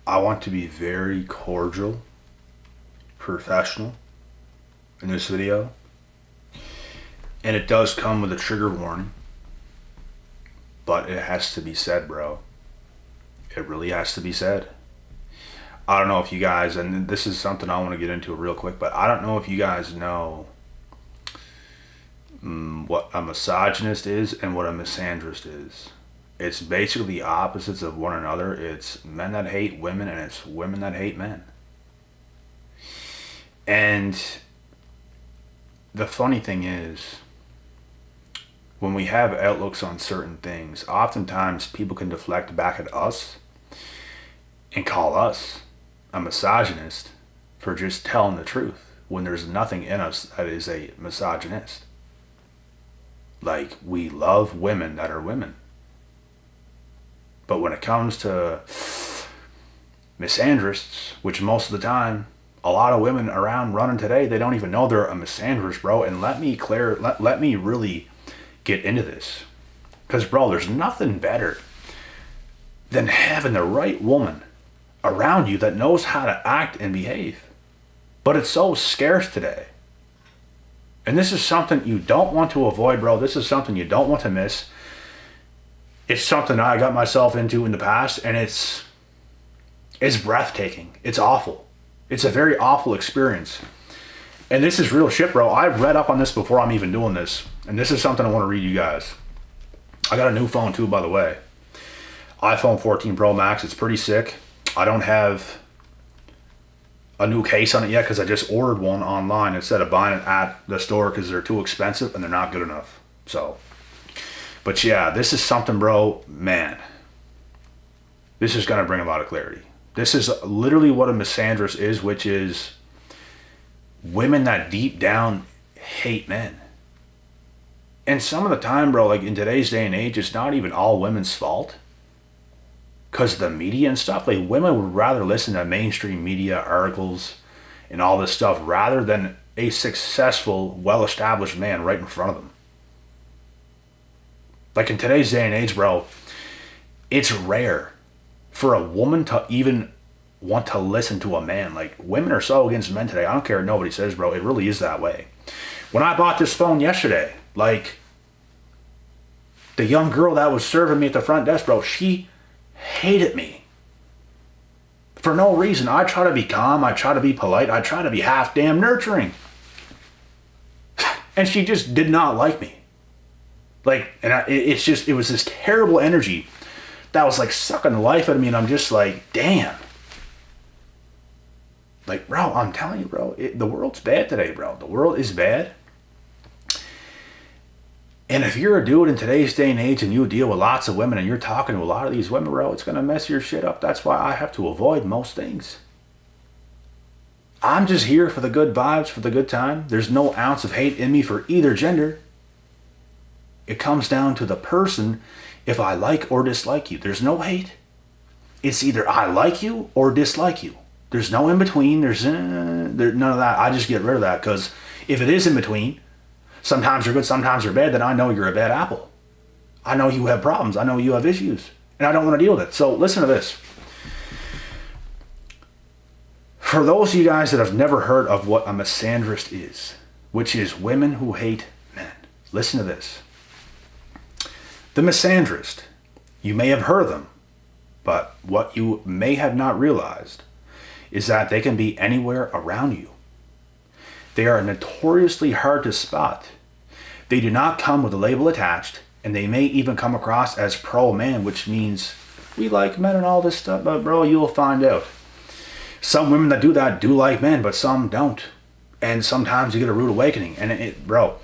I want to be very cordial, professional in this video. And it does come with a trigger warning. But it has to be said, bro. It really has to be said. I don't know if you guys, and this is something I want to get into real quick, but I don't know if you guys know what a misogynist is and what a misandrist is. It's basically the opposites of one another. It's men that hate women and it's women that hate men. And the funny thing is, when we have outlooks on certain things, oftentimes people can deflect back at us and call us a misogynist for just telling the truth when there's nothing in us that is a misogynist. Like, we love women that are women. But when it comes to misandrists, which most of the time, a lot of women around running today, they don't even know they're a misandrist, bro. And let me really get into this. Because, bro, there's nothing better than having the right woman around you that knows how to act and behave. But it's so scarce today. And this is something you don't want to avoid, bro. This is something you don't want to miss. It's something I got myself into in the past, and it's breathtaking. It's awful. It's a very awful experience. And this is real shit, bro. I've read up on this before I'm even doing this. And this is something I want to read you guys. I got a new phone too, by the way. iPhone 14 Pro Max. It's pretty sick. I don't have a new case on it yet because I just ordered one online instead of buying it at the store because they're too expensive and they're not good enough. So, but yeah, this is something, bro, man. This is going to bring a lot of clarity. This is literally what a misandrist is, which is women that deep down hate men. And some of the time, bro, like in today's day and age, it's not even all women's fault. Because the media and stuff, like women would rather listen to mainstream media articles and all this stuff rather than a successful, well-established man right in front of them. Like in today's day and age, bro, it's rare for a woman to even want to listen to a man. Like, women are so against men today. I don't care what nobody says, bro. It really is that way. When I bought this phone yesterday, like, the young girl that was serving me at the front desk, bro, she hated me. For no reason. I try to be calm. I try to be polite. I try to be half damn nurturing. And she just did not like me. Like, and it was this terrible energy that was like sucking the life out of me. And I'm just like, damn. Like, bro, I'm telling you, bro, the world's bad today, bro. The world is bad. And if you're a dude in today's day and age and you deal with lots of women and you're talking to a lot of these women, bro, it's going to mess your shit up. That's why I have to avoid most things. I'm just here for the good vibes, for the good time. There's no ounce of hate in me for either gender. It comes down to the person, if I like or dislike you. There's no hate. It's either I like you or dislike you. There's no in between. There's none of that. I just get rid of that, because if it is in between, sometimes you're good, sometimes you're bad, then I know you're a bad apple. I know you have problems. I know you have issues. And I don't want to deal with it. So listen to this. For those of you guys that have never heard of what a misandrist is, which is women who hate men, listen to this. The misandrist, you may have heard of them, but what you may have not realized is that they can be anywhere around you. They are notoriously hard to spot. They do not come with a label attached, and they may even come across as pro-man, which means we like men and all this stuff, but bro, you'll find out. Some women that do that do like men, but some don't. And sometimes you get a rude awakening. And bro,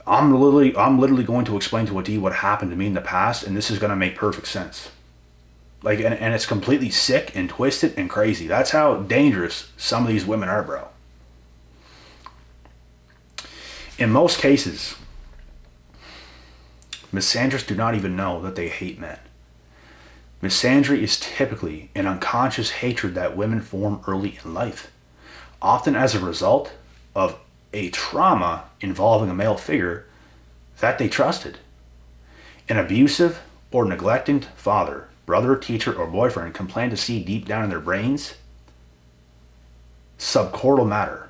I'm literally going to explain to a D what happened to me in the past, and this is going to make perfect sense. Like, and it's completely sick and twisted and crazy. That's how dangerous some of these women are, bro. In most cases, misandrists do not even know that they hate men. Misandry is typically an unconscious hatred that women form early in life, often as a result of a trauma involving a male figure that they trusted. An abusive or neglecting father brother, teacher, or boyfriend can plan to see deep down in their brains subcortical matter.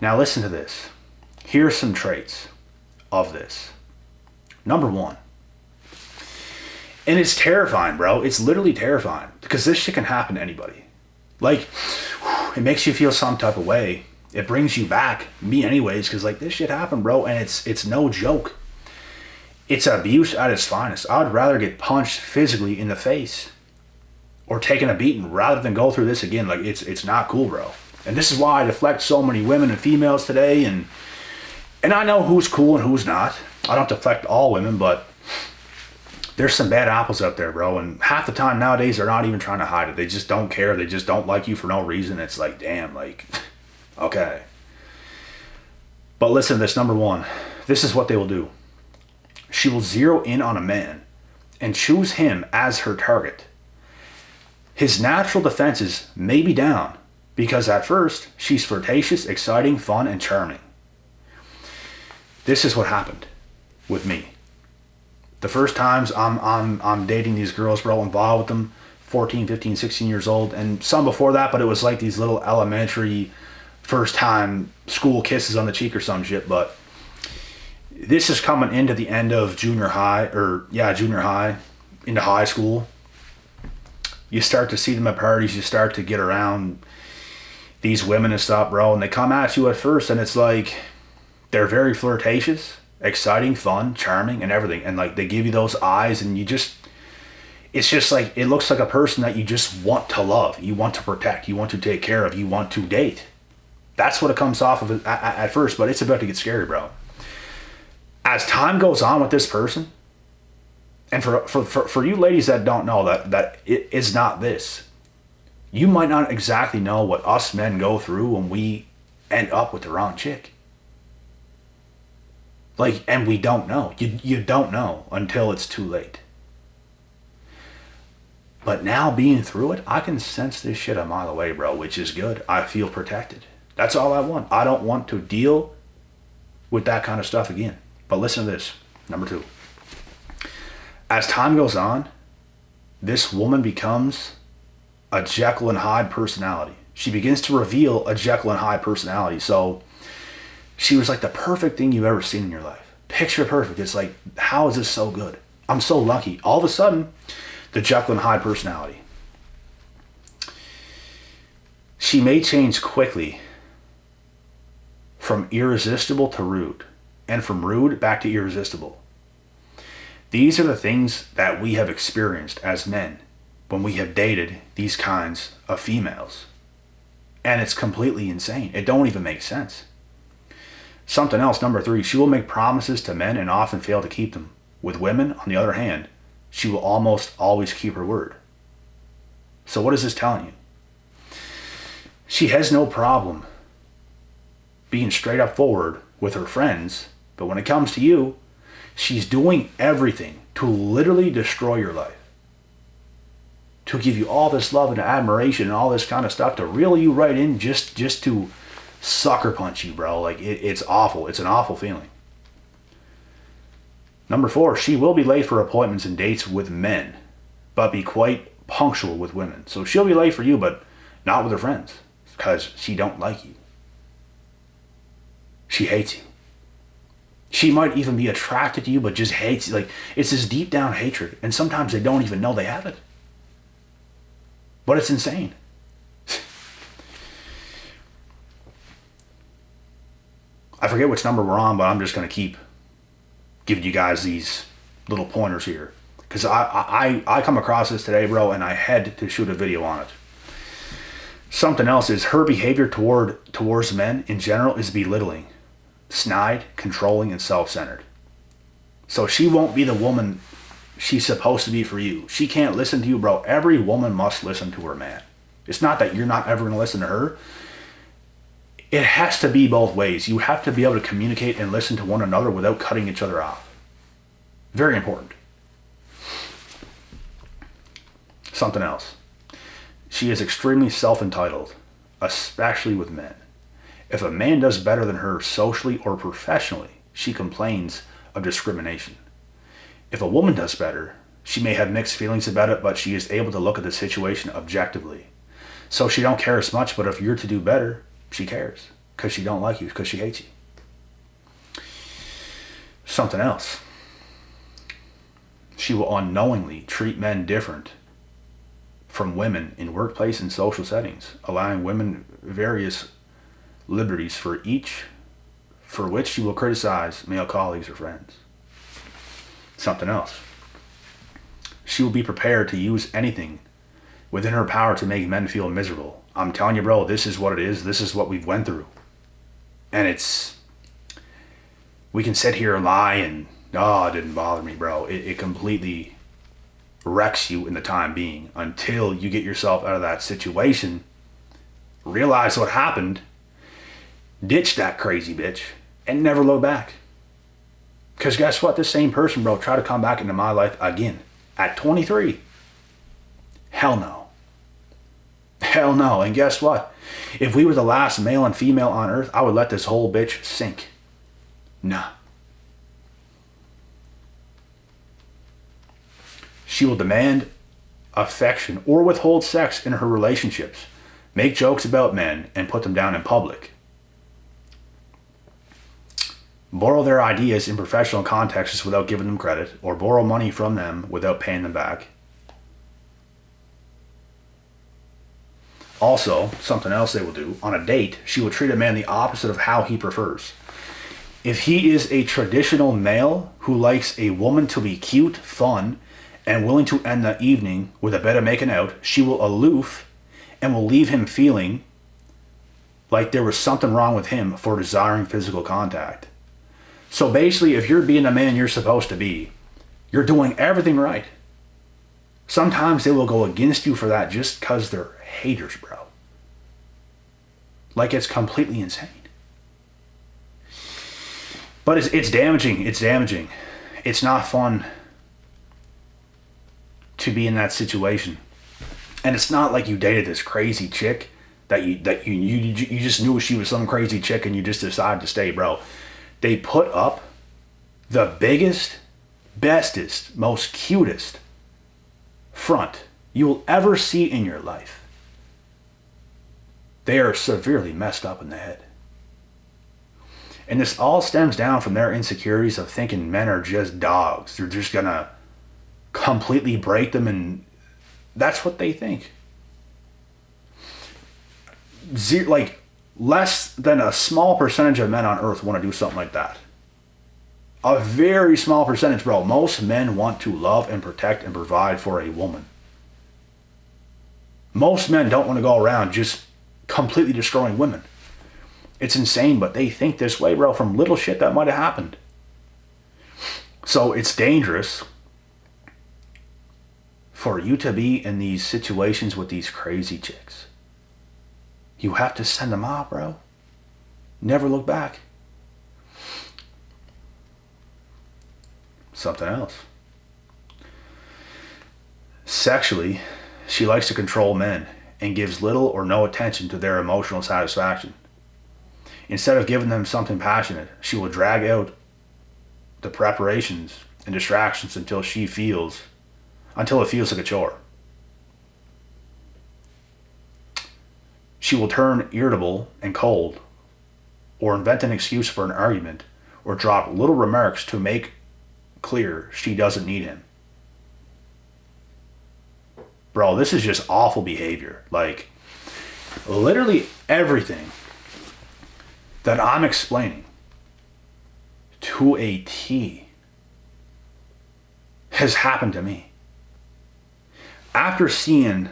Now listen to this. Here are some traits of this. Number one. And it's terrifying, bro. It's literally terrifying. Because this shit can happen to anybody. Like, it makes you feel some type of way. It brings you back. Me anyways. Because, like, this shit happened, bro. And it's no joke. It's abuse at its finest. I would rather get punched physically in the face. Or taken a beating rather than go through this again. Like, it's not cool, bro. And this is why I deflect so many women and females today. And I know who's cool and who's not. I don't deflect all women, but there's some bad apples out there, bro. And half the time nowadays, they're not even trying to hide it. They just don't care. They just don't like you for no reason. It's like, damn, like, okay. But listen to this, number one. This is what they will do. She will zero in on a man and choose him as her target. His natural defenses may be down because at first, she's flirtatious, exciting, fun, and charming. This is what happened with me. The first times I'm dating these girls, bro, involved with them, 14, 15, 16 years old, and some before that, but it was like these little elementary first time school kisses on the cheek or some shit. But this is coming into the end of junior high, into high school. You start to see them at parties, you start to get around these women and stuff, bro, and they come at you at first, and it's like, they're very flirtatious, exciting, fun, charming, and everything. And like they give you those eyes and it's just like, it looks like a person that you just want to love. You want to protect. You want to take care of. You want to date. That's what it comes off of at first, but it's about to get scary, bro. As time goes on with this person, and for you ladies that don't know that it is not this, you might not exactly know what us men go through when we end up with the wrong chick. Like, and we don't know. You don't know until it's too late. But now being through it, I can sense this shit a mile away, bro, which is good. I feel protected. That's all I want. I don't want to deal with that kind of stuff again. But listen to this. Number two. As time goes on, this woman becomes a Jekyll and Hyde personality. She begins to reveal a Jekyll and Hyde personality. So she was like the perfect thing you've ever seen in your life. Picture perfect. It's like, how is this so good? I'm so lucky. All of a sudden, the Jekyll and Hyde personality. She may change quickly from irresistible to rude, and from rude back to irresistible. These are the things that we have experienced as men when we have dated these kinds of females. And it's completely insane. It don't even make sense. Something else, number three, she will make promises to men and often fail to keep them. With women, on the other hand, she will almost always keep her word. So what is this telling you? She has no problem being straight up forward with her friends, but when it comes to you, she's doing everything to literally destroy your life. To give you all this love and admiration and all this kind of stuff, to reel you right in just to sucker punch you, bro. Like, it's awful. It's an awful feeling. Number four, she will be late for appointments and dates with men, but be quite punctual with women. So she'll be late for you, but not with her friends, because she don't like you. She hates you. She might even be attracted to you, but just hates you. Like, it's this deep down hatred, and sometimes they don't even know they have it. But it's insane. I forget which number we're on, but I'm just going to keep giving you guys these little pointers here. Because I come across this today, bro, and I had to shoot a video on it. Something else is her behavior towards men in general is belittling, snide, controlling, and self-centered. So she won't be the woman she's supposed to be for you. She can't listen to you, bro. Every woman must listen to her man. It's not that you're not ever going to listen to her. It has to be both ways. You have to be able to communicate and listen to one another without cutting each other off. Very important. Something else. She is extremely self-entitled, especially with men. If a man does better than her socially or professionally, she complains of discrimination. If a woman does better, she may have mixed feelings about it, but she is able to look at the situation objectively. So she don't care as much, but if you're to do better, she cares. Because she don't like you, because she hates you. Something else. She will unknowingly treat men different from women in workplace and social settings, allowing women various liberties for which she will criticize male colleagues or friends. Something else. She will be prepared to use anything within her power to make men feel miserable. I'm telling you, bro, this is what it is. This is what we've went through. And we can sit here and lie and, it didn't bother me, bro. It completely wrecks you in the time being until you get yourself out of that situation, realize what happened, ditch that crazy bitch, and never look back. Because guess what? This same person, bro, tried to come back into my life again at 23. Hell no. Hell no. And guess what? If we were the last male and female on earth, I would let this whole bitch sink. Nah. She will demand affection or withhold sex in her relationships, make jokes about men, and put them down in public. Borrow their ideas in professional contexts without giving them credit, or borrow money from them without paying them back. Also, something else they will do, on a date, she will treat a man the opposite of how he prefers. If he is a traditional male who likes a woman to be cute, fun, and willing to end the evening with a bit of making out, she will aloof and will leave him feeling like there was something wrong with him for desiring physical contact. So basically, if you're being the man you're supposed to be, you're doing everything right. Sometimes they will go against you for that just because they're haters, bro. Like, it's completely insane. But it's damaging. It's damaging. It's not fun to be in that situation. And it's not like you dated this crazy chick that you just knew she was some crazy chick and you just decided to stay, bro. They put up the biggest, bestest, most cutest front you will ever see in your life. They are severely messed up in the head. And this all stems down from their insecurities of thinking men are just dogs. They're just gonna completely break them, and that's what they think. Less than a small percentage of men on earth want to do something like that. A very small percentage, bro. Most men want to love and protect and provide for a woman. Most men don't want to go around just completely destroying women. It's insane, but they think this way, bro, from little shit that might have happened. So it's dangerous for you to be in these situations with these crazy chicks. You have to send them off, bro. Never look back. Something else. Sexually, she likes to control men and gives little or no attention to their emotional satisfaction. Instead of giving them something passionate, she will drag out the preparations and distractions until it feels like a chore. She will turn irritable and cold, or invent an excuse for an argument, or drop little remarks to make clear she doesn't need him. Bro, this is just awful behavior. Like, literally everything that I'm explaining to a T has happened to me. After seeing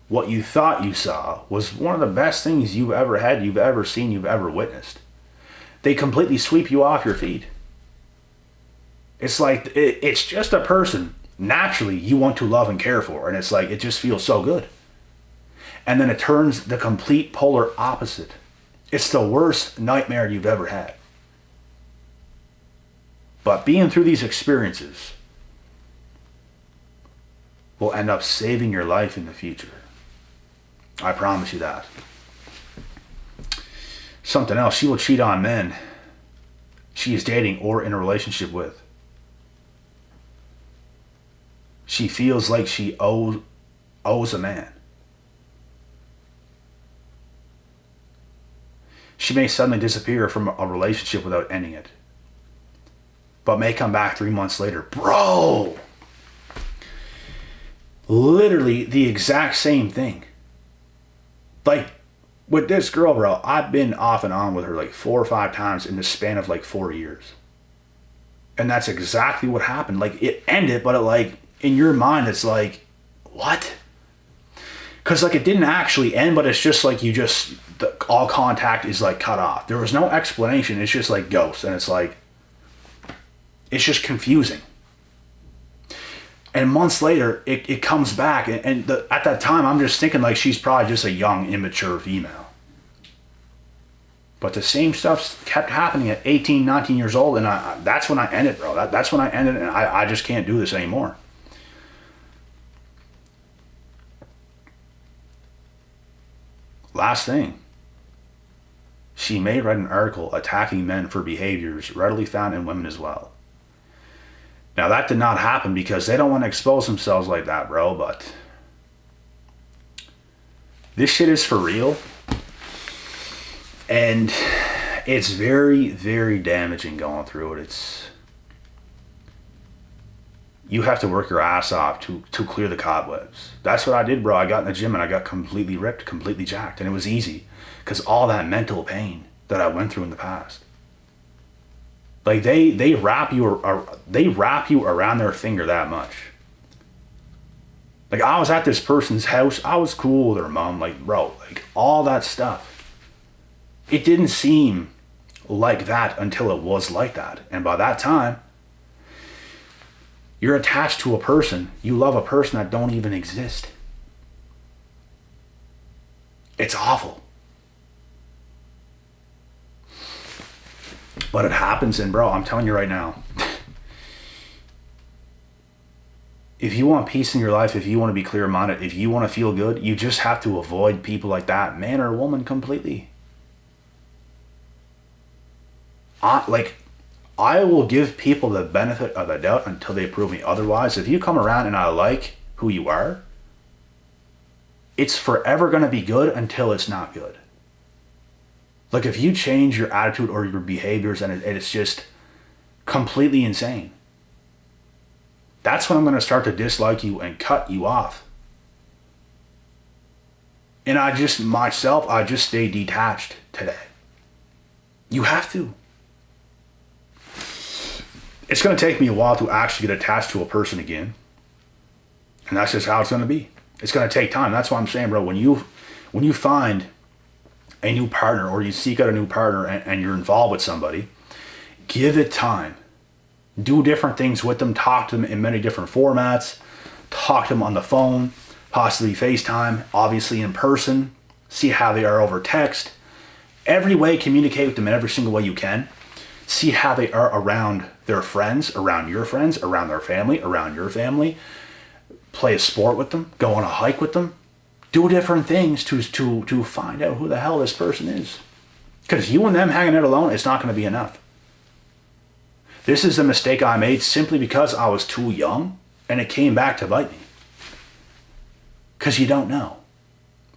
what you thought you saw was one of the best things you've ever had, you've ever seen, you've ever witnessed, they completely sweep you off your feet. It's like, it's just a person naturally you want to love and care for, and it's like, it just feels so good. And then it turns the complete polar opposite. It's the worst nightmare you've ever had. But being through these experiences will end up saving your life in the future. I promise you that. Something else, she will cheat on men she is dating or in a relationship with. she feels like she owes a man. She may suddenly disappear from a relationship without ending it, but may come back 3 months later. Bro! Literally the exact same thing. Like, with this girl, bro, I've been off and on with her like 4 or 5 times in the span of like 4 years. And that's exactly what happened. Like, it ended, but it, like, in your mind, it's like, what? Because, like, it didn't actually end, but it's just like all contact is like cut off. There was no explanation. It's just like ghosts. And it's like, it's just confusing. And months later, it comes back. And at that time, I'm just thinking like she's probably just a young, immature female. But the same stuff kept happening at 18, 19 years old. And that's when I ended, bro. That's when I ended. And I just can't do this anymore. Last thing. She may write an article attacking men for behaviors readily found in women as well. Now, that did not happen because they don't want to expose themselves like that, bro, but this shit is for real. And it's very, very damaging going through it. You have to work your ass off to clear the cobwebs. That's what I did, bro. I got in the gym and I got completely ripped, completely jacked, and it was easy because all that mental pain that I went through in the past. Like, they wrap you around their finger that much. Like, I was at this person's house. I was cool with her mom. Like, bro, like, all that stuff. It didn't seem like that until it was like that. And by that time, you're attached to a person. You love a person that don't even exist. It's awful. But it happens, and bro, I'm telling you right now, if you want peace in your life, if you want to be clear-minded, if you want to feel good, you just have to avoid people like that, man or woman, completely. I will give people the benefit of the doubt until they prove me otherwise. If you come around and I like who you are, it's forever going to be good until it's not good. Like, if you change your attitude or your behaviors and it's just completely insane, that's when I'm going to start to dislike you and cut you off. And I just stay detached today. You have to. It's going to take me a while to actually get attached to a person again. And that's just how it's going to be. It's going to take time. That's why I'm saying, bro, when you find a new partner or you seek out a new partner and you're involved with somebody, give it time. Do different things with them. Talk to them in many different formats. Talk to them on the phone, possibly FaceTime, obviously in person. See how they are over text. Every way, communicate with them in every single way you can. See how they are around their friends, around your friends, around their family, around your family. Play a sport with them. Go on a hike with them. Do different things to find out who the hell this person is. Because you and them hanging out alone, it's not going to be enough. This is the mistake I made simply because I was too young, and it came back to bite me. Because you don't know.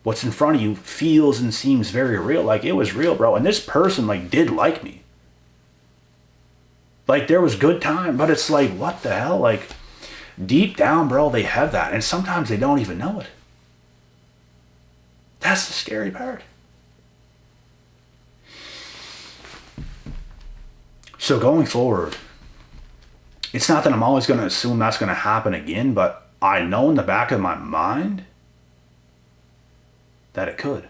What's in front of you feels and seems very real. Like, it was real, bro. And this person, like, did like me. Like, there was good time, but it's like, what the hell? Like, deep down, bro, they have that. And sometimes they don't even know it. That's the scary part. So going forward, it's not that I'm always going to assume that's going to happen again, but I know in the back of my mind that it could.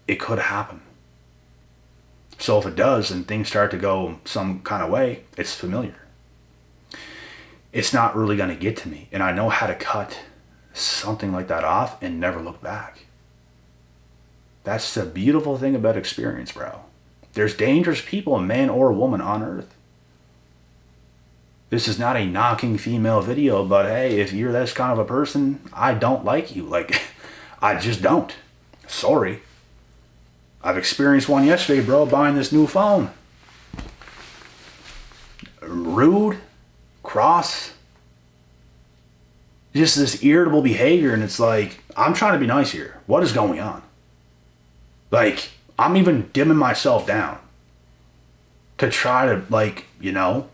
It could happen. So if it does and things start to go some kind of way, it's familiar. It's not really going to get to me. And I know how to cut something like that off and never look back. That's the beautiful thing about experience, bro. There's dangerous people, man or woman, on earth. This is not a knocking female video, but hey, if you're this kind of a person, I don't like you. Like, I just don't. Sorry. I've experienced one yesterday, bro, buying this new phone. Rude, cross, just this irritable behavior, and it's like, I'm trying to be nice here. What is going on? Like, I'm even dimming myself down to try to, like, you know.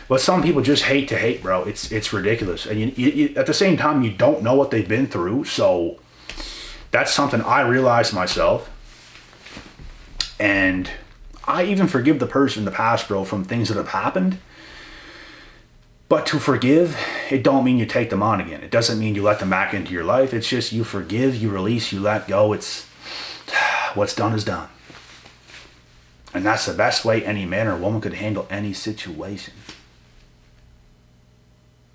But some people just hate to hate, bro. It's ridiculous. And you, at the same time, you don't know what they've been through. So that's something I realized myself. And I even forgive the person in the past, bro, from things that have happened. But to forgive, it don't mean you take them on again. It doesn't mean you let them back into your life. It's just you forgive, you release, you let go. It's what's done is done. And that's the best way any man or woman could handle any situation.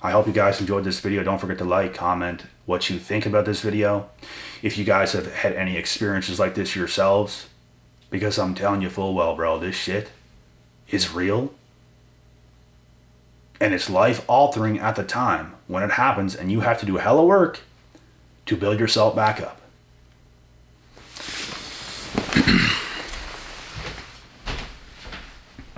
I hope you guys enjoyed this video. Don't forget to like, comment what you think about this video. If you guys have had any experiences like this yourselves, because I'm telling you full well, bro, this shit is real. And it's life altering at the time when it happens, and you have to do hella work to build yourself back up.